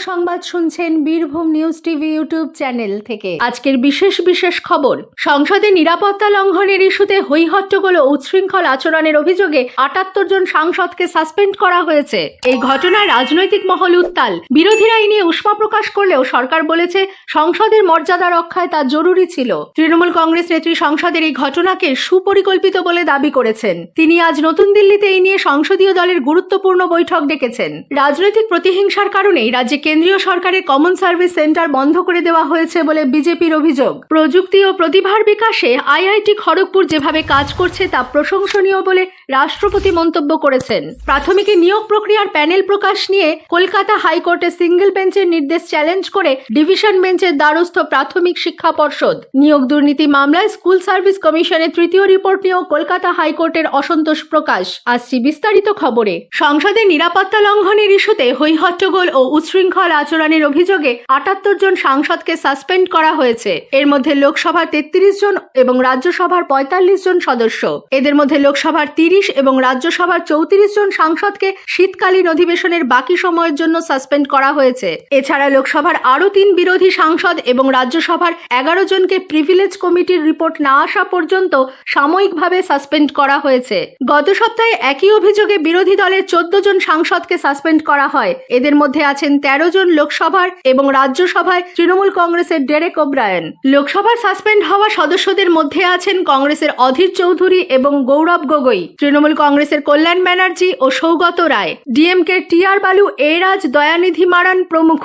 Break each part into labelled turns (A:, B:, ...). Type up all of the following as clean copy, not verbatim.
A: সংবাদ শুনছেন Birbhum news TV YouTube channel থেকে। আজকের বিশেষ খবর, সংসদে নিরাপত্তা লঙ্ঘনের ইস্যুতে হইহট্টগোল ও উচ্ছৃঙ্খল আচরণের অভিযোগে ৭৮ জন সাংসদকে সাসপেন্ড করা হয়েছে। এই ঘটনায় রাজনৈতিক মহল উত্তাল। বিরোধীরা এই নিয়ে উষ্মা প্রকাশ করলেও সরকার বলেছে সংসদের মর্যাদা রক্ষায় তা জরুরি ছিল। তৃণমূল কংগ্রেস নেত্রী সংসদের এই ঘটনাকে সুপরিকল্পিত বলে দাবি করেছেন। তিনি আজ নতুন দিল্লিতে এই নিয়ে সংসদীয় দলের গুরুত্বপূর্ণ বৈঠক ডেকেছেন। রাজনৈতিক প্রতিহিংসার কারণেই রাজ্যে কেন্দ্রীয় সরকারের কমন সার্ভিস সেন্টার বন্ধ করে দেওয়া হয়েছে বলে বিজেপির অভিযোগ। প্রযুক্তি ও প্রতিভার বিকাশে আইআইটি খড়গপুর যেভাবে কাজ করছে তা প্রশংসনীয় বলে রাষ্ট্রপতি মন্তব্য করেছেন। প্রাথমিকে নিয়োগ প্রক্রিয়ার প্যানেল প্রকাশ নিয়ে কলকাতা হাইকোর্টে সিঙ্গেল বেঞ্চের নির্দেশ চ্যালেঞ্জ করে ডিভিশন বেঞ্চের দ্বারস্থ প্রাথমিক শিক্ষা পর্ষদ। নিয়োগ দুর্নীতি মামলায় স্কুল সার্ভিস কমিশনের তৃতীয় রিপোর্ট নিয়েও কলকাতা হাইকোর্টের অসন্তোষ প্রকাশ। আসছি বিস্তারিত খবরে। সংসদে নিরাপত্তা লঙ্ঘনের ইস্যুতে হইহট্টগোল ও উচ্ছৃঙ্খল আচরণের অভিযোগে ৭৮ জন সাংসদকে সাসপেন্ড করা হয়েছে। এর মধ্যে লোকসভার ৩৩ জন এবং রাজ্যসভার ৪৫ জন সদস্য। এদের মধ্যে লোকসভার ৩০ এবং রাজ্যসভার ৩৪ জন সাংসদকে শীতকালীন অধিবেশনের বাকি সময়ের জন্য সাসপেন্ড করা হয়েছে। এছাড়া লোকসভার আরও ৩ বিরোধী সাংসদ এবং রাজ্যসভার ১১ জনকে প্রিভিলেজ কমিটির রিপোর্ট না আসা পর্যন্ত সাময়িকভাবে সাসপেন্ড করা হয়েছে। গত সপ্তাহে একই অভিযোগে বিরোধী দলের ১৪ জন সাংসদকে সাসপেন্ড করা হয়। এদের মধ্যে আছেন ১৩ জন লোকসভার এবং রাজ্যসভায় তৃণমূল কংগ্রেসের ডেরেক ওব্রায়েন। লোকসভার সাসপেন্ড হওয়া সদস্যদের মধ্যে আছেন কংগ্রেসের অধীর চৌধুরী এবং গৌরব গগৈ, তৃণমূল কংগ্রেসের কল্যাণ ব্যানার্জি ও সৌগত রায়, ডিএমকে টিআর বালু, এ রাজ, দয়ানিধি মারান প্রমুখ।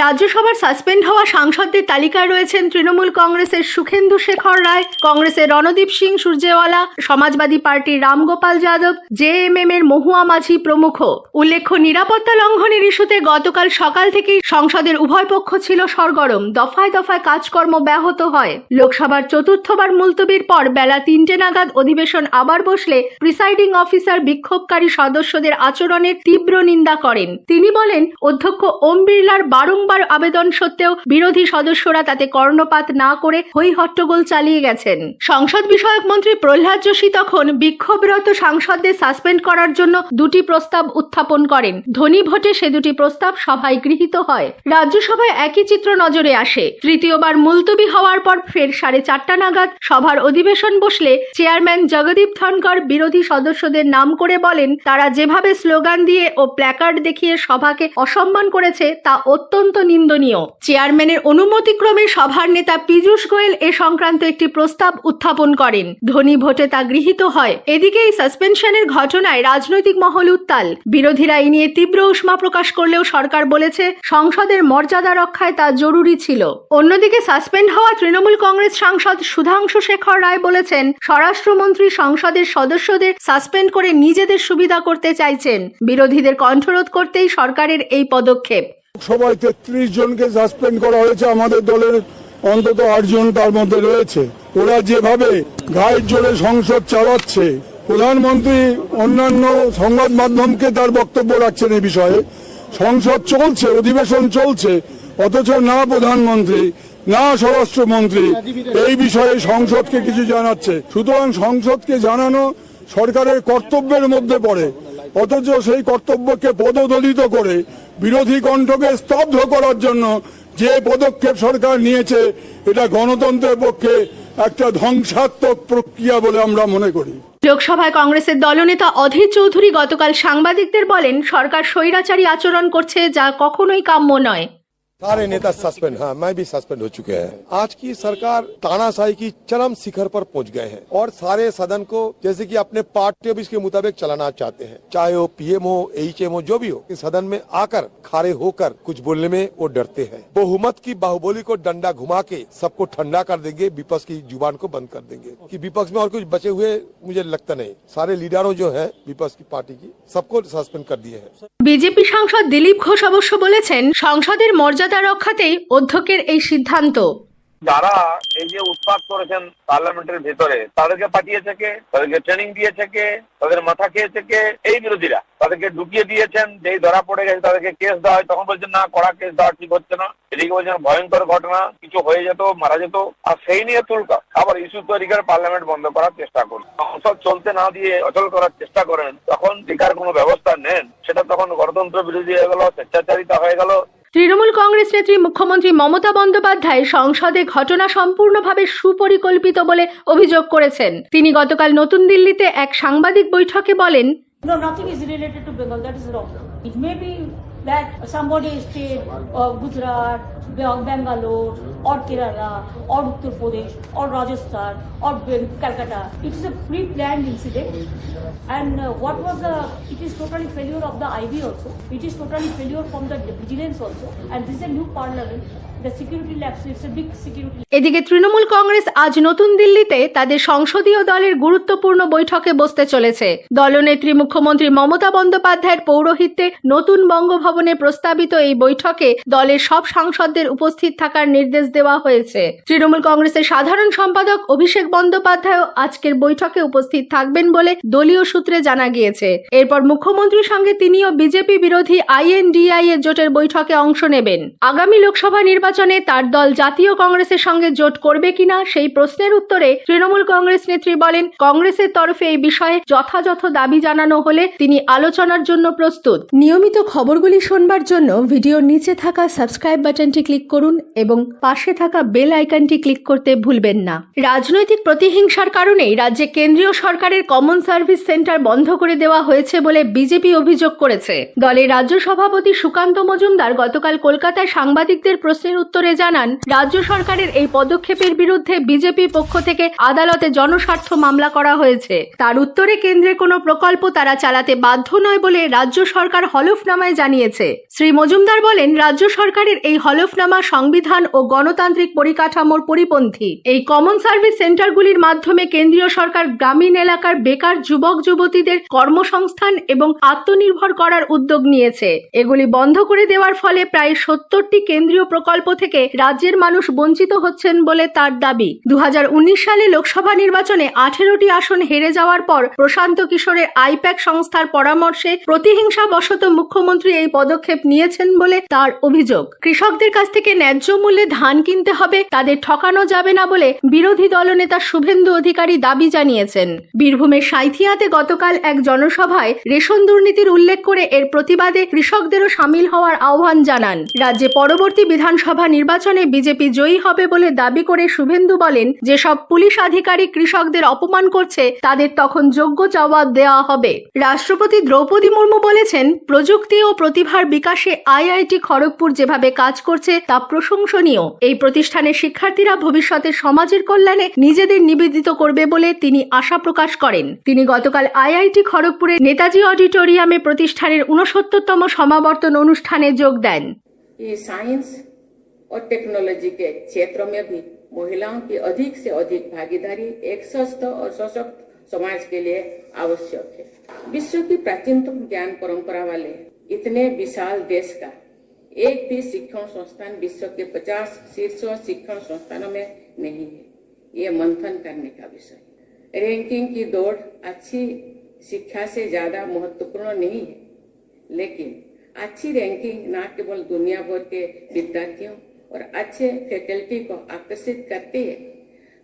A: রাজ্যসভার সাসপেন্ড হওয়া সাংসদদের তালিকায় রয়েছেন তৃণমূল কংগ্রেসের সুখেন্দু শেখর রায়, কংগ্রেসের রণদীপ সিং সূর্যেওয়ালা, সমাজবাদী পার্টির রামগোপাল যাদব, জেএমএম এর মহুয়া মাঝি প্রমুখ। উল্লেখ্য, নিরাপত্তা লঙ্ঘনের ইস্যুতে গতকাল সকাল থেকেই সংসদের উভয় পক্ষ ছিল সরগরম। দফায় দফায় কাজকর্ম ব্যাহত হয়। লোকসভার চতুর্থবার মুলতবির পর বেলা ৩টে নাগাদ অধিবেশন আবার বসলে প্রিসাইডিং অফিসার বিক্ষোভকারী সদস্যদের আচরণের তীব্র নিন্দা করেন। তিনি বলেন, অধ্যক্ষ ওম বিড়লার বারংবার আবেদন সত্ত্বেও বিরোধী সদস্যরা তাতে কর্ণপাত না করে হইহট্টগোল চালিয়ে গেছেন। সংসদ বিষয়ক মন্ত্রী প্রহ্লাদ যোশী তখন বিক্ষোভরত সাংসদদের সাসপেন্ড করার জন্য দুটি প্রস্তাব উত্থাপন করেন। ধ্বনি ভোটে সে দুটি প্রস্তাব সভায় গৃহীত হয়। রাজ্যসভায় একই চিত্র নজরে আসে। তৃতীয়বার মুলতবি হওয়ার পর ফের 4:30 নাগাদ সভার অধিবেশন বসলে চেয়ারম্যান জগদীপ ধনকর বিরোধী সদস্যদের নাম করে বলেন, তারা যেভাবে স্লোগান দিয়ে ও প্ল্যাকার্ড দেখিয়ে সভাকে অসম্মান করেছে তা অত্যন্ত নিন্দনীয়। চেয়ারম্যানের অনুমতিক্রমে সভার নেতা পীযূষ গোয়েল এ সংক্রান্ত একটি প্রস্তাব উত্থাপন করেন। ধ্বনি ভোটে তা গৃহীত হয়। এদিকে এই সাসপেনশনের ঘটনায় রাজনৈতিক মহল উত্তাল। বিরোধীরা এই নিয়ে তীব্র উষ্মা প্রকাশ করলেও সরকার বলেছে সংসদের মর্যাদা রক্ষায় তা জরুরি ছিল। অন্যদিকে সাসপেন্ড হওয়া তৃণমূল কংগ্রেস সাংসদ সুধাংশু শেখর রায় বলেছেন, স্বরাষ্ট্রমন্ত্রী সংসদের সদস্যদের সাসপেন্ড করে নিজেদের সুবিধা করতে চাইছেন। বিরোধীদের কণ্ঠরোধ করতেই সরকারের এই পদক্ষেপ।
B: সবাই ৩৩ জনকে সাসপেন্ড করা হয়েছে। আমাদের দলের অন্তত ৮ জন তার মধ্যে রয়েছে। ওরা যেভাবে গায়ের জোরে সংসদ চালাচ্ছে, প্রধানমন্ত্রী অন্যান্য সংবাদ মাধ্যমকে তার বক্তব্য রাখছেন এই বিষয়ে। সংসদ চলছে, অধিবেশন চলছে, অথচ না প্রধানমন্ত্রী না স্বরাষ্ট্রমন্ত্রী এই বিষয়ে সংসদকে কিছু জানাচ্ছে। সুতরাং সংসদকে জানানো সরকারের কর্তব্যের মধ্যে পড়ে, অথচ সেই কর্তব্যকে পদদলিত করে বিরোধী কণ্ঠকে স্তব্ধ করার জন্য যে পদক্ষেপ সরকার নিয়েছে, এটা গণতন্ত্রের পক্ষে একটা ধ্বংসাত্মক প্রক্রিয়া বলে আমরা মনে করি।
A: লোকসভায় কংগ্রেসের দলনেতা অধীর চৌধুরী গতকাল সাংবাদিকদের বলেন, সরকার স্বৈরাচারী আচরণ করছে, যা কখনোই কাম্য নয়।
C: सारे नेता सस्पेंड, हाँ मैं भी सस्पेंड हो चुके हैं। आज की सरकार तानाशाही की चरम शिखर पर पहुंच गए हैं और सारे सदन को जैसे कि अपने पार्टी ऑफिस के मुताबिक चलाना चाहते हैं, चाहे वो पीएम हो, एचएम हो, जो भी हो। इस सदन में आकर खड़े होकर कुछ बोलने में वो डरते हैं। बहुमत की बाहुबली को डंडा घुमा के सबको ठंडा कर देंगे, विपक्ष की जुबान को बंद कर देंगे। कि विपक्ष में और कुछ बचे हुए मुझे लगता नहीं। सारे लीडरों जो है विपक्ष की पार्टी की, सबको सस्पेंड कर दिए हैं।
A: বিজেপি সাংসদ দিলীপ ঘোষ অবশ্য বলেছেন, সংসদের মর্যাদা রক্ষাতেই অধ্যক্ষের এই সিদ্ধান্ত।
D: যারা এই যে উৎপাত করেছেন পার্লামেন্টের ভেতরে, তাদেরকে পাঠিয়েছে কে, তাদেরকে ট্রেনিং দিয়েছে কে, তাদের মাথা খেয়েছে কে? এই বিরোধীরা তাদেরকে ঢুকিয়ে দিয়েছেন। যেই ধরা পড়ে গেছে তাদেরকে কেস দেওয়া হয়, তখন বলছেন না, কড়া কেস দেওয়া ঠিক হচ্ছে না। এদিকে বলছেন ভয়ঙ্কর ঘটনা, কিছু হয়ে যেত, মারা যেত, আর সেই নিয়ে তুলকা আবার ইস্যু তৈরি করে পার্লামেন্ট বন্ধ করার চেষ্টা করুন। সংসদ চলতে না দিয়ে অচল করার চেষ্টা করেন, তখন টিকার কোনো ব্যবস্থা নেন, সেটা তখন গণতন্ত্র বিরোধী হয়ে গেল, স্বেচ্ছাচারিতা হয়ে গেল।
A: তৃণমূল কংগ্রেস নেত্রী মুখ্যমন্ত্রী মমতা বন্দ্যোপাধ্যায় সংসদে ঘটনা সম্পূর্ণভাবে সুপরিকল্পিত বলে অভিযোগ করেছেন। তিনি গতকাল নতুন দিল্লিতে এক সাংবাদিক বৈঠকে বলেন,
E: No, nothing is related to Bengal. That is wrong. It may be that somebody state of Gujarat, Bangalore, or Kerala, or Uttar Pradesh, or Rajasthan, or Calcutta. It is a pre-planned incident. And it is totally failure of the IB also. It is totally failure from the vigilance also. And this is a new parliament. The security lapse, it's a big security.
A: এদিকে তৃণমূল কংগ্রেস আজ নতুন দিল্লিতে তাদের সংসদীয় দলের গুরুত্বপূর্ণ বৈঠকে বসতে চলেছে। দলনেত্রী মুখ্যমন্ত্রী মমতা বন্দ্যোপাধ্যায়ের পৌরোহিত্যে নতুন বঙ্গভবনে প্রস্তাবিত এই বৈঠকে দলের সব সাংসদদের উপস্থিত থাকার নির্দেশ দেওয়া হয়েছে। তৃণমূল কংগ্রেসের সাধারণ সম্পাদক অভিষেক বন্দ্যোপাধ্যায়ও আজকের বৈঠকে উপস্থিত থাকবেন বলে দলীয় সূত্রে জানা গিয়েছে। এরপর মুখ্যমন্ত্রীর সঙ্গে তিনিও বিজেপি বিরোধী INDI এর জোটের বৈঠকে অংশ নেবেন। আগামী লোকসভা নির্বাচনে তার দল জাতীয় কংগ্রেসের সঙ্গে জোট করবে কিনা সেই প্রশ্নের উত্তরে তৃণমূল কংগ্রেস নেত্রী বলেন, কংগ্রেসের তরফে এই বিষয়ে যথাযথ দাবি জানানো হলে তিনি আলোচনার জন্য প্রস্তুত। নিয়মিত খবরগুলি শুনবার জন্য ভিডিওর নিচে থাকা সাবস্ক্রাইব বাটনটি ক্লিক করুন এবং পাশে থাকা বেল আইকনটি ক্লিক করতে ভুলবেন না। রাজনৈতিক প্রতিহিংসার কারণেই রাজ্যে কেন্দ্রীয় সরকারের কমন সার্ভিস সেন্টার বন্ধ করে দেওয়া হয়েছে বলে বিজেপি অভিযোগ করেছে। দলের রাজ্য সভাপতি সুকান্ত মজুমদার গতকাল কলকাতায় সাংবাদিকদের প্রশ্নের উত্তরে জানান, রাজ্য সরকারের এই পদক্ষেপের বিরুদ্ধে বিজেপির পক্ষ থেকে আদালতে জনস্বার্থ মামলা করা হয়েছে। তার উত্তরে কেন্দ্রের কোনো প্রকল্প তারা চালাতে বাধ্য নয় বলে রাজ্য সরকার হলফনামায় জানিয়েছে। শ্রী মজুমদার বলেন, রাজ্য সরকারের এই হলফনামা সংবিধান ও গণতান্ত্রিক পরিকাঠামোর পরিপন্থী। এই কমন সার্ভিস সেন্টারগুলির মাধ্যমে কেন্দ্রীয় সরকার গ্রামীণ এলাকার বেকার যুবক যুবতীদের কর্মসংস্থান এবং আত্মনির্ভর করার উদ্যোগ নিয়েছে। এগুলি বন্ধ করে দেওয়ার ফলে প্রায় 70টি কেন্দ্রীয় প্রকল্প থেকে রাজ্যের মানুষ বঞ্চিত হচ্ছেন বলে তার দাবি। 2019 সালে লোকসভা নির্বাচনে 18টি আসন হেরে যাওয়ার পর প্রশান্ত কিশোরের আইপ্যাক সংস্থার পরামর্শে প্রতিহিংসাবশত মুখ্যমন্ত্রী এই পদক্ষেপ নিয়েছেন বলে তার অভিযোগ। কৃষকদের কাছ থেকে ন্যায্য মূল্যে ধান কিনতে হবে, তাদের ঠকানো যাবে না বলে বিরোধী দলনেতা শুভেন্দু অধিকারী দাবি জানিয়েছেন। বীরভূমের সাঁইথিয়াতে গতকাল এক জনসভায় রেশন দুর্নীতির উল্লেখ করে এর প্রতিবাদে কৃষকদেরও সামিল হওয়ার আহ্বান জানান। রাজ্যে পরবর্তী বিধানসভা নির্বাচনে বিজেপি জয়ী হবে বলে দাবি করে শুভেন্দু বলেন, যেসব পুলিশ আধিকারিক কৃষকদের অপমান করছে তাদের তখন যোগ্য জবাব দেওয়া হবে। রাষ্ট্রপতি দ্রৌপদী মুর্মু বলেছেন, প্রযুক্তি ও প্রতিভার বিকাশে IIT খড়গপুর যেভাবে কাজ করছে তা প্রশংসনীয়। এই প্রতিষ্ঠানের শিক্ষার্থীরা ভবিষ্যতে সমাজের কল্যাণে নিজেদের নিবেদিত করবে বলে তিনি আশা প্রকাশ করেন। তিনি গতকাল IIT খড়গপুরের নেতাজি অডিটোরিয়ামে প্রতিষ্ঠানের 69তম সমাবর্তন অনুষ্ঠানে যোগ দেন।
F: साइंस और टेक्नोलॉजी के क्षेत्रों में भी महिलाओं की अधिक से अधिक भागीदारी एक स्वस्थ और सशक्त समाज के लिए आवश्यक है। विश्व की प्राचीनतम ज्ञान परंपरा वाले इतने विशाल देश का एक भी शिक्षण संस्थान विश्व के 50 शीर्ष शिक्षण संस्थानों में नहीं है। ये मंथन करने का विषय। रैंकिंग की दौड़ अच्छी शिक्षा से ज्यादा महत्वपूर्ण नहीं है, लेकिन अच्छी रैंकिंग न केवल दुनिया भर के विद्यार्थियों और अच्छे फैकल्टी को आकर्षित करती है,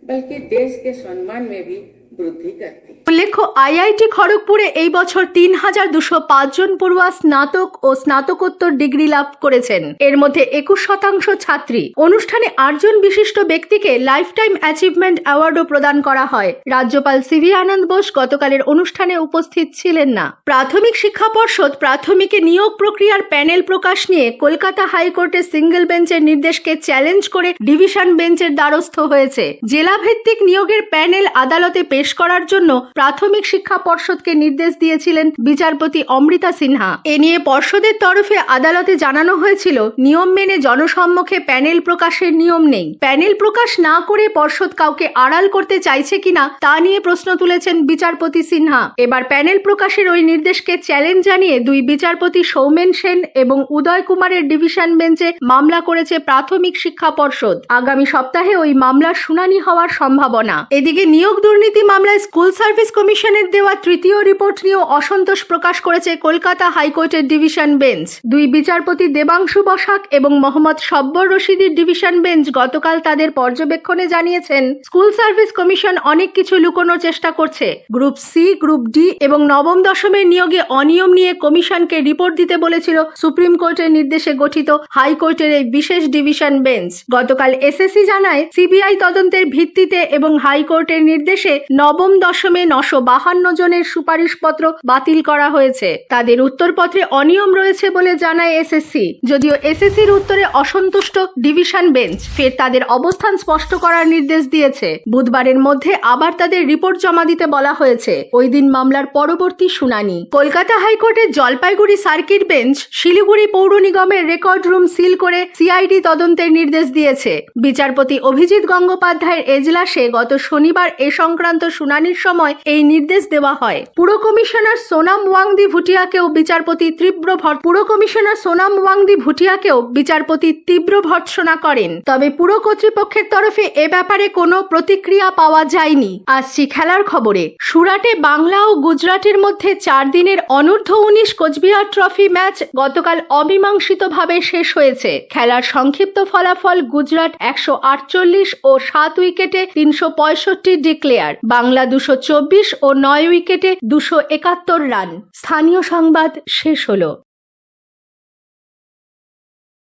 F: बल्कि देश के सम्मान में भी বৃদ্ধি করতে।
A: উল্লেখ্য, IIT খড়গপুরে এই বছর 3205 জন পড়ুয়া স্নাতক ও স্নাতকোত্তর ডিগ্রি লাভ করেছেন। এর মধ্যে 21% ছাত্রী। অনুষ্ঠানে 8 জন বিশিষ্ট ব্যক্তিকে লাইফ টাইম অ্যাচিভমেন্ট অ্যাওয়ার্ডও প্রদান করা হয়। রাজ্যপাল CV আনন্দ বোস গতকালের অনুষ্ঠানে উপস্থিত ছিলেন না। প্রাথমিক শিক্ষা পর্ষদ প্রাথমিকে নিয়োগ প্রক্রিয়ার প্যানেল প্রকাশ নিয়ে কলকাতা হাইকোর্টের সিঙ্গেল বেঞ্চের নির্দেশকে চ্যালেঞ্জ করে ডিভিশন বেঞ্চের দ্বারস্থ হয়েছে। জেলা ভিত্তিক নিয়োগের প্যানেল আদালতে পেশ করার জন্য প্রাথমিক শিক্ষা পর্ষদকে নির্দেশ দিয়েছিলেন বিচারপতি অমৃতা সিনহা। এ নিয়ে পর্ষদের তরফে আদালতে জানানো হয়েছিল, নিয়ম মেনে জনসম্মুখে প্যানেল প্রকাশের নিয়ম নেই। প্যানেল প্রকাশ না করে পর্ষদ কাউকে আড়াল করতে চাইছে কিনা তা নিয়ে প্রশ্ন তুলেছেন বিচারপতি সিনহা। এবার প্যানেল প্রকাশের ওই নির্দেশকে চ্যালেঞ্জ জানিয়ে দুই বিচারপতি সৌমেন সেন এবং উদয় কুমারের ডিভিশন বেঞ্চে মামলা করেছে প্রাথমিক শিক্ষা পর্ষদ। আগামী সপ্তাহে ওই মামলার শুনানি হওয়ার সম্ভাবনা। এদিকে নিয়োগ দুর্নীতি মামলায় স্কুল সার্ভিস কমিশনের দেওয়া তৃতীয় রিপোর্ট নিয়েও অসন্তোষ প্রকাশ করেছে কলকাতা হাইকোর্টের ডিভিশন বেঞ্চ। দুই বিচারপতি দেবাংশু বসাক এবং মোহাম্মদ সব্বর রশিদির ডিভিশন বেঞ্চ গতকাল তাদের পর্যবেক্ষণে জানিয়েছেন, স্কুল সার্ভিস কমিশন অনেক কিছু লুকোনোর চেষ্টা করছে। গ্রুপ সি, গ্রুপ ডি এবং নবম দশমের নিয়োগে অনিয়ম নিয়ে কমিশনকে রিপোর্ট দিতে বলেছিল সুপ্রিম কোর্টের নির্দেশে গঠিত হাইকোর্টের এই বিশেষ ডিভিশন বেঞ্চ। গতকাল এসএসসি জানায়, সিবিআই তদন্তের ভিত্তিতে এবং হাইকোর্টের নির্দেশে নবম দশমে 952 জনের সুপারিশপত্র বাতিল করা হয়েছে। তাদের উত্তরপত্রে অনিয়ম রয়েছে বলে জানায় এসএসসি। যদিও এসএসসির উত্তরে অসন্তুষ্ট ডিভিশন বেঞ্চ ফের তাদের অবস্থান স্পষ্ট করার নির্দেশ দিয়েছে। বুধবারের মধ্যে আবার তাদের রিপোর্ট জমা দিতে বলা হয়েছে। ওই দিন মামলার পরবর্তী শুনানি। কলকাতা হাইকোর্টের জলপাইগুড়ি সার্কিট বেঞ্চ শিলিগুড়ি পৌর নিগমের রেকর্ড রুম সিল করে সিআইডি তদন্তের নির্দেশ দিয়েছে। বিচারপতি অভিজিৎ গঙ্গোপাধ্যায়ের এজলাসে গত শনিবার এ সংক্রান্ত শুনানির সময় এই নির্দেশ দেওয়া হয়। পুর কমিশনার সোনাম ওয়াংদি ভুটিয়াকেও বিচারপতি তীব্র ভর্ৎসনা করেন। তবে পুর কর্তৃপক্ষের তরফে এ ব্যাপারে কোনো প্রতিক্রিয়া পাওয়া যায়নি। আসছি খেলার খবরে। সুরাটে বাংলা ও গুজরাটের মধ্যে 4 দিনের অনূর্ধ্ব-19 কোচবিহার ট্রফি ম্যাচ গতকাল অমীমাংসিতভাবে শেষ হয়েছে। খেলার সংক্ষিপ্ত ফলাফল: গুজরাট 148 ও 7 উইকেটে 365 ডিক্লেয়ার, বাংলা 224 ও 9 উইকেটে 271 রান। স্থানীয় সংবাদ শেষ হলো।